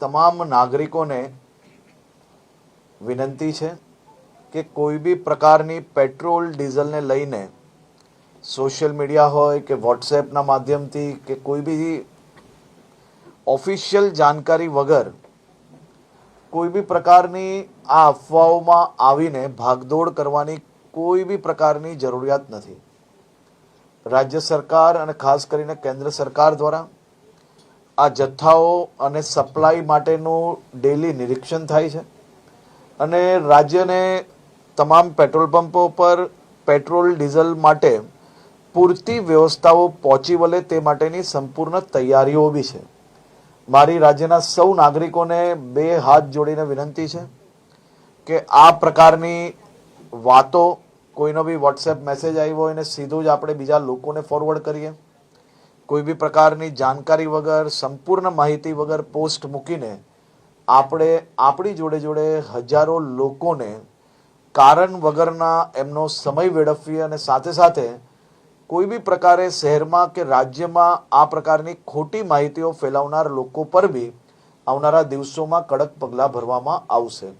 તમામ નાગરિકોને વિનંતી છે કે કોઈ બી પ્રકારની પેટ્રોલ ડીઝલને લઈને સોશિયલ મીડિયા હોય કે વોટ્સએપના માધ્યમથી કે કોઈ બી ઓફિશિયલ જાણકારી વગર કોઈ બી પ્રકારની આ અફવાઓમાં આવીને ભાગદોડ કરવાની કોઈ બી પ્રકારની જરૂરિયાત નથી. રાજ્ય સરકાર અને ખાસ કરીને કેન્દ્ર સરકાર દ્વારા આ જથ્થાઓ અને સપ્લાય માટેનું ડેલી નિરીક્ષણ થાય છે અને રાજ્યને તમામ પેટ્રોલ પંપો પર પેટ્રોલ ડીઝલ માટે પૂરતી વ્યવસ્થાઓ પહોંચી વળે તે માટેની સંપૂર્ણ તૈયારીઓ બી છે. મારી રાજ્યના સૌ નાગરિકોને બે હાથ જોડીને વિનંતી છે કે આ પ્રકારની વાતો કોઈનો બી વોટ્સએપ મેસેજ આવ્યો હોય ને સીધું જ આપણે બીજા લોકોને ફોરવર્ડ કરીએ. કોઈ બી પ્રકારની જાણકારી વગર સંપૂર્ણ માહિતી વગર પોસ્ટ મૂકીને આપણે આપણી જોડે જોડે હજારો લોકોને કારણ વગરના એમનો સમય વેડફીએ અને સાથે સાથે કોઈ બી પ્રકારે શહેરમાં કે રાજ્યમાં આ પ્રકારની ખોટી માહિતીઓ ફેલાવનાર લોકો પર બી આવનારા દિવસોમાં કડક પગલાં ભરવામાં આવશે.